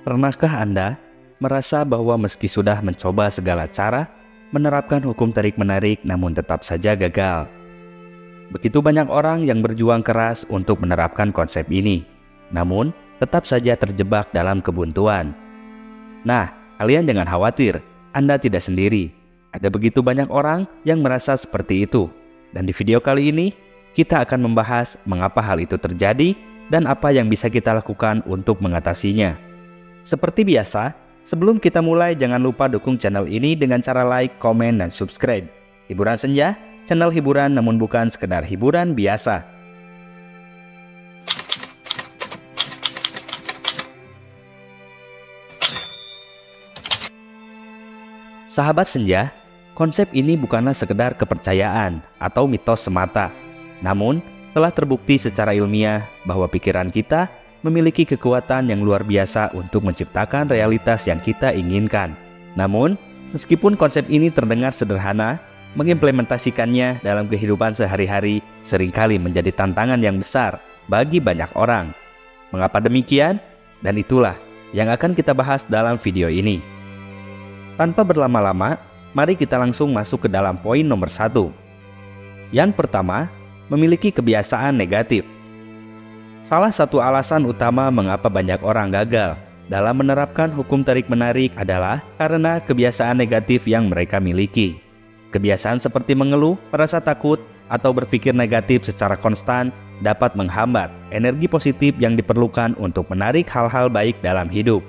Pernahkah Anda merasa bahwa meski sudah mencoba segala cara menerapkan hukum tarik-menarik namun tetap saja gagal? Begitu banyak orang yang berjuang keras untuk menerapkan konsep ini, namun tetap saja terjebak dalam kebuntuan. Nah, kalian jangan khawatir, Anda tidak sendiri. Ada begitu banyak orang yang merasa seperti itu. Dan di video kali ini, kita akan membahas mengapa hal itu terjadi dan apa yang bisa kita lakukan untuk mengatasinya. Seperti biasa, sebelum kita mulai jangan lupa dukung channel ini dengan cara like, komen, dan subscribe. Hiburan Senja, channel hiburan namun bukan sekedar hiburan biasa. Sahabat Senja, konsep ini bukanlah sekedar kepercayaan atau mitos semata. Namun, telah terbukti secara ilmiah bahwa pikiran kita memiliki kekuatan yang luar biasa untuk menciptakan realitas yang kita inginkan. Namun, meskipun konsep ini terdengar sederhana, mengimplementasikannya dalam kehidupan sehari-hari seringkali menjadi tantangan yang besar bagi banyak orang. Mengapa demikian? Dan itulah yang akan kita bahas dalam video ini. Tanpa berlama-lama, mari kita langsung masuk ke dalam poin nomor 1. Yang pertama, memiliki kebiasaan negatif. Salah satu alasan utama mengapa banyak orang gagal dalam menerapkan hukum tarik-menarik adalah karena kebiasaan negatif yang mereka miliki. Kebiasaan seperti mengeluh, merasa takut, atau berpikir negatif secara konstan dapat menghambat energi positif yang diperlukan untuk menarik hal-hal baik dalam hidup.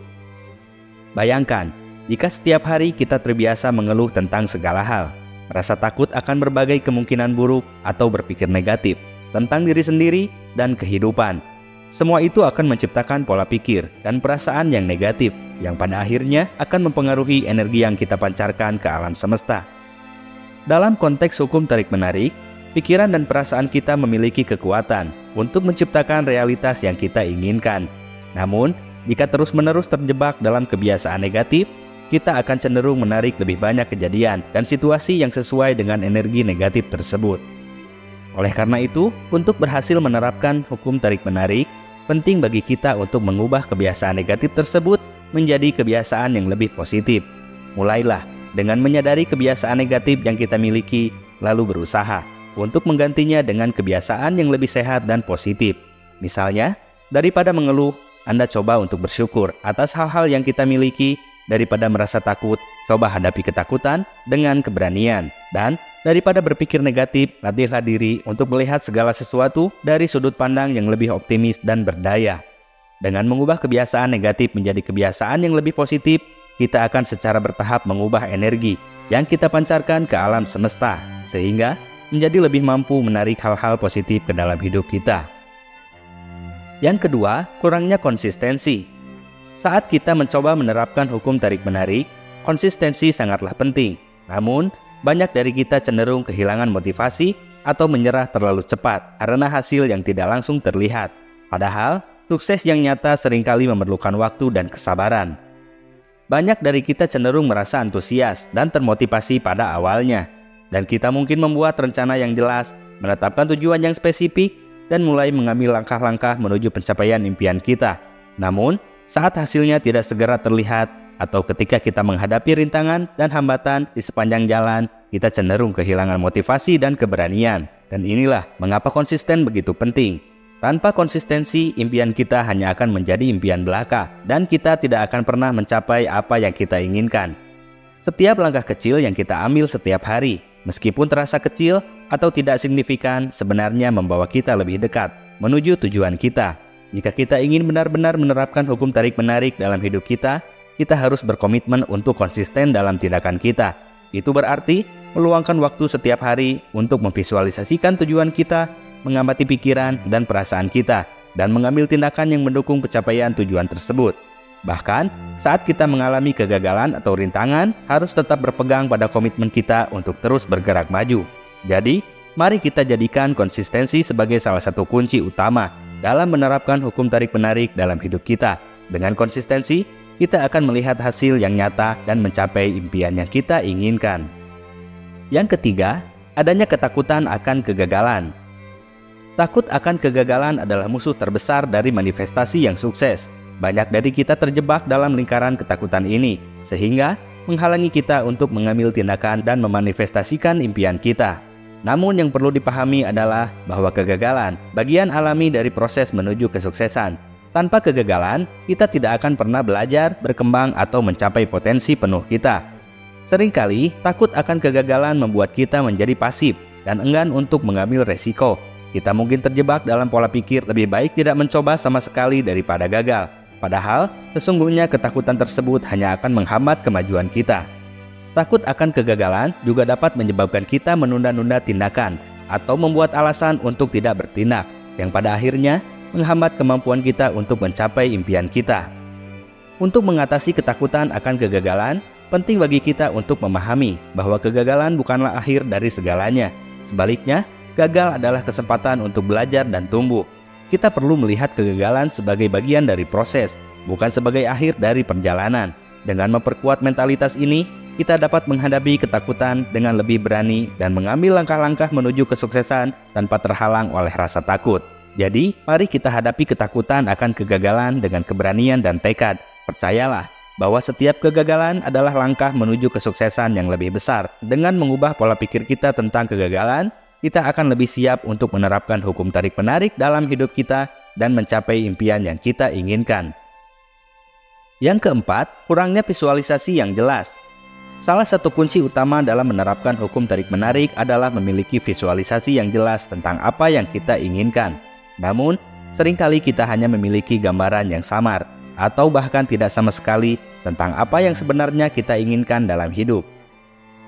Bayangkan, jika setiap hari kita terbiasa mengeluh tentang segala hal, merasa takut akan berbagai kemungkinan buruk atau berpikir negatif tentang diri sendiri dan kehidupan. Semua itu akan menciptakan pola pikir dan perasaan yang negatif yang pada akhirnya akan mempengaruhi energi yang kita pancarkan ke alam semesta. Dalam konteks hukum tarik-menarik, pikiran dan perasaan kita memiliki kekuatan untuk menciptakan realitas yang kita inginkan. Namun, jika terus-menerus terjebak dalam kebiasaan negatif, kita akan cenderung menarik lebih banyak kejadian dan situasi yang sesuai dengan energi negatif tersebut. Oleh karena itu, untuk berhasil menerapkan hukum tarik-menarik, penting bagi kita untuk mengubah kebiasaan negatif tersebut menjadi kebiasaan yang lebih positif. Mulailah dengan menyadari kebiasaan negatif yang kita miliki, lalu berusaha untuk menggantinya dengan kebiasaan yang lebih sehat dan positif. Misalnya, daripada mengeluh, Anda coba untuk bersyukur atas hal-hal yang kita miliki. Daripada merasa takut, coba hadapi ketakutan dengan keberanian. Dan daripada berpikir negatif, latihlah diri untuk melihat segala sesuatu dari sudut pandang yang lebih optimis dan berdaya. Dengan mengubah kebiasaan negatif menjadi kebiasaan yang lebih positif, kita akan secara bertahap mengubah energi yang kita pancarkan ke alam semesta, sehingga menjadi lebih mampu menarik hal-hal positif ke dalam hidup kita. Yang kedua, kurangnya konsistensi. Saat kita mencoba menerapkan hukum tarik-menarik, konsistensi sangatlah penting. Namun, banyak dari kita cenderung kehilangan motivasi atau menyerah terlalu cepat karena hasil yang tidak langsung terlihat. Padahal, sukses yang nyata seringkali memerlukan waktu dan kesabaran. Banyak dari kita cenderung merasa antusias dan termotivasi pada awalnya. Dan kita mungkin membuat rencana yang jelas, menetapkan tujuan yang spesifik, dan mulai mengambil langkah-langkah menuju pencapaian impian kita. Namun, saat hasilnya tidak segera terlihat atau ketika kita menghadapi rintangan dan hambatan di sepanjang jalan, kita cenderung kehilangan motivasi dan keberanian. Dan inilah mengapa konsisten begitu penting. Tanpa konsistensi, impian kita hanya akan menjadi impian belaka dan kita tidak akan pernah mencapai apa yang kita inginkan. Setiap langkah kecil yang kita ambil setiap hari, meskipun terasa kecil atau tidak signifikan, sebenarnya membawa kita lebih dekat menuju tujuan kita. Jika kita ingin benar-benar menerapkan hukum tarik-menarik dalam hidup kita, kita harus berkomitmen untuk konsisten dalam tindakan kita. Itu berarti meluangkan waktu setiap hari untuk memvisualisasikan tujuan kita, mengamati pikiran dan perasaan kita, dan mengambil tindakan yang mendukung pencapaian tujuan tersebut. Bahkan, saat kita mengalami kegagalan atau rintangan, harus tetap berpegang pada komitmen kita untuk terus bergerak maju. Jadi, mari kita jadikan konsistensi sebagai salah satu kunci utama dalam menerapkan hukum tarik-menarik dalam hidup kita. Dengan konsistensi, kita akan melihat hasil yang nyata dan mencapai impian yang kita inginkan. Yang ketiga, adanya ketakutan akan kegagalan. Takut akan kegagalan adalah musuh terbesar dari manifestasi yang sukses. banyak dari kita terjebak dalam lingkaran ketakutan ini, sehingga menghalangi kita untuk mengambil tindakan dan memanifestasikan impian kita. Namun yang perlu dipahami adalah bahwa kegagalan bagian alami dari proses menuju kesuksesan. Tanpa kegagalan, kita tidak akan pernah belajar, berkembang, atau mencapai potensi penuh kita. Seringkali, takut akan kegagalan membuat kita menjadi pasif dan enggan untuk mengambil resiko. Kita mungkin terjebak dalam pola pikir lebih baik tidak mencoba sama sekali daripada gagal. Padahal, sesungguhnya ketakutan tersebut hanya akan menghambat kemajuan kita. Takut akan kegagalan juga dapat menyebabkan kita menunda-nunda tindakan atau membuat alasan untuk tidak bertindak, yang pada akhirnya menghambat kemampuan kita untuk mencapai impian kita. Untuk mengatasi ketakutan akan kegagalan, penting bagi kita untuk memahami bahwa kegagalan bukanlah akhir dari segalanya. Sebaliknya, gagal adalah kesempatan untuk belajar dan tumbuh. Kita perlu melihat kegagalan sebagai bagian dari proses, bukan sebagai akhir dari perjalanan. Dengan memperkuat mentalitas ini, kita dapat menghadapi ketakutan dengan lebih berani dan mengambil langkah-langkah menuju kesuksesan tanpa terhalang oleh rasa takut. Jadi, mari kita hadapi ketakutan akan kegagalan dengan keberanian dan tekad. Percayalah bahwa setiap kegagalan adalah langkah menuju kesuksesan yang lebih besar. Dengan mengubah pola pikir kita tentang kegagalan, kita akan lebih siap untuk menerapkan hukum tarik-menarik dalam hidup kita dan mencapai impian yang kita inginkan. Yang keempat, kurangnya visualisasi yang jelas. Salah satu kunci utama dalam menerapkan hukum tarik-menarik adalah memiliki visualisasi yang jelas tentang apa yang kita inginkan. Namun, seringkali kita hanya memiliki gambaran yang samar, atau bahkan tidak sama sekali tentang apa yang sebenarnya kita inginkan dalam hidup.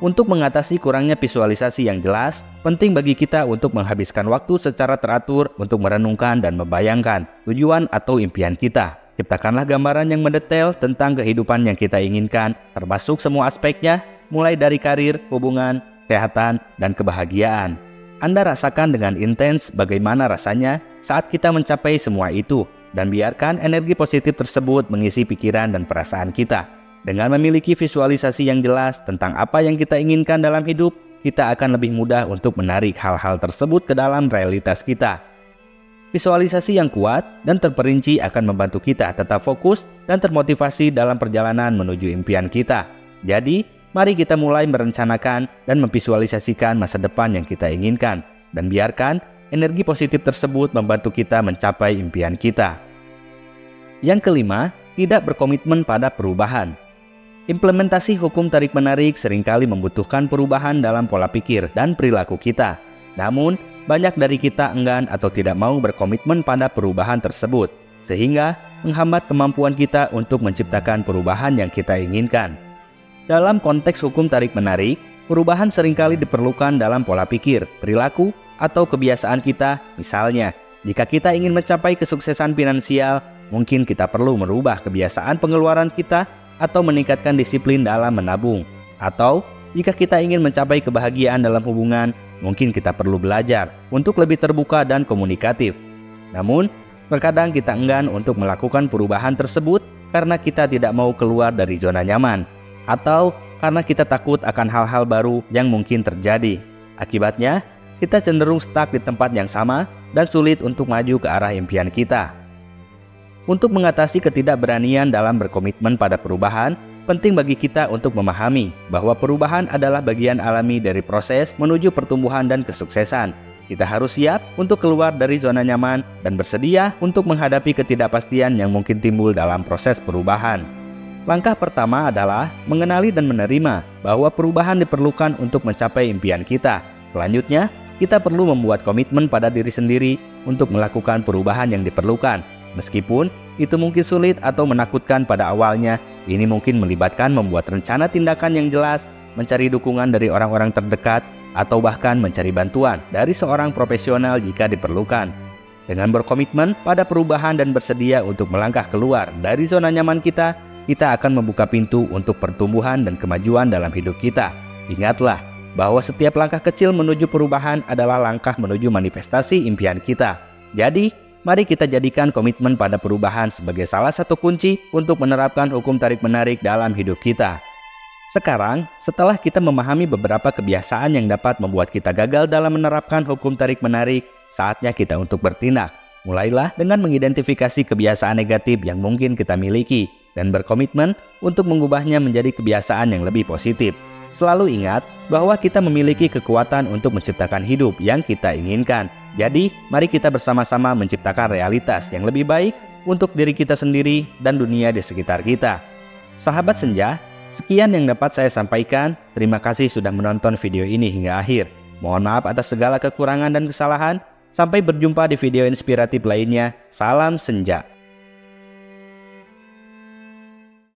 Untuk mengatasi kurangnya visualisasi yang jelas, penting bagi kita untuk menghabiskan waktu secara teratur untuk merenungkan dan membayangkan tujuan atau impian kita. Ciptakanlah gambaran yang mendetail tentang kehidupan yang kita inginkan, termasuk semua aspeknya, mulai dari karir, hubungan, kesehatan, dan kebahagiaan. Anda rasakan dengan intens bagaimana rasanya saat kita mencapai semua itu, dan biarkan energi positif tersebut mengisi pikiran dan perasaan kita. Dengan memiliki visualisasi yang jelas tentang apa yang kita inginkan dalam hidup, kita akan lebih mudah untuk menarik hal-hal tersebut ke dalam realitas kita. Visualisasi yang kuat dan terperinci akan membantu kita tetap fokus dan termotivasi dalam perjalanan menuju impian kita. Jadi, mari kita mulai merencanakan dan memvisualisasikan masa depan yang kita inginkan, dan biarkan energi positif tersebut membantu kita mencapai impian kita. Yang kelima, tidak berkomitmen pada perubahan. Implementasi hukum tarik-menarik seringkali membutuhkan perubahan dalam pola pikir dan perilaku kita. Namun, banyak dari kita enggan atau tidak mau berkomitmen pada perubahan tersebut, sehingga menghambat kemampuan kita untuk menciptakan perubahan yang kita inginkan. Dalam konteks hukum tarik-menarik, perubahan seringkali diperlukan dalam pola pikir, perilaku, atau kebiasaan kita. Misalnya, jika kita ingin mencapai kesuksesan finansial, mungkin kita perlu merubah kebiasaan pengeluaran kita atau meningkatkan disiplin dalam menabung. Atau, jika kita ingin mencapai kebahagiaan dalam hubungan, mungkin kita perlu belajar untuk lebih terbuka dan komunikatif. Namun, terkadang kita enggan untuk melakukan perubahan tersebut karena kita tidak mau keluar dari zona nyaman, atau karena kita takut akan hal-hal baru yang mungkin terjadi. Akibatnya, kita cenderung stuck di tempat yang sama dan sulit untuk maju ke arah impian kita. Untuk mengatasi ketidakberanian dalam berkomitmen pada perubahan, penting bagi kita untuk memahami bahwa perubahan adalah bagian alami dari proses menuju pertumbuhan dan kesuksesan. Kita harus siap untuk keluar dari zona nyaman dan bersedia untuk menghadapi ketidakpastian yang mungkin timbul dalam proses perubahan. Langkah pertama adalah mengenali dan menerima bahwa perubahan diperlukan untuk mencapai impian kita. Selanjutnya, kita perlu membuat komitmen pada diri sendiri untuk melakukan perubahan yang diperlukan. Meskipun itu mungkin sulit atau menakutkan pada awalnya, ini mungkin melibatkan membuat rencana tindakan yang jelas, mencari dukungan dari orang-orang terdekat, atau bahkan mencari bantuan dari seorang profesional jika diperlukan. Dengan berkomitmen pada perubahan dan bersedia untuk melangkah keluar dari zona nyaman kita akan membuka pintu untuk pertumbuhan dan kemajuan dalam hidup kita. Ingatlah bahwa setiap langkah kecil menuju perubahan adalah langkah menuju manifestasi impian kita. Jadi, mari kita jadikan komitmen pada perubahan sebagai salah satu kunci untuk menerapkan hukum tarik-menarik dalam hidup kita. Sekarang, setelah kita memahami beberapa kebiasaan yang dapat membuat kita gagal dalam menerapkan hukum tarik-menarik, saatnya kita untuk bertindak. Mulailah dengan mengidentifikasi kebiasaan negatif yang mungkin kita miliki dan berkomitmen untuk mengubahnya menjadi kebiasaan yang lebih positif. Selalu ingat bahwa kita memiliki kekuatan untuk menciptakan hidup yang kita inginkan. Jadi, mari kita bersama-sama menciptakan realitas yang lebih baik untuk diri kita sendiri dan dunia di sekitar kita. Sahabat Senja, sekian yang dapat saya sampaikan. Terima kasih sudah menonton video ini hingga akhir. Mohon maaf atas segala kekurangan dan kesalahan. Sampai berjumpa di video inspiratif lainnya. Salam Senja.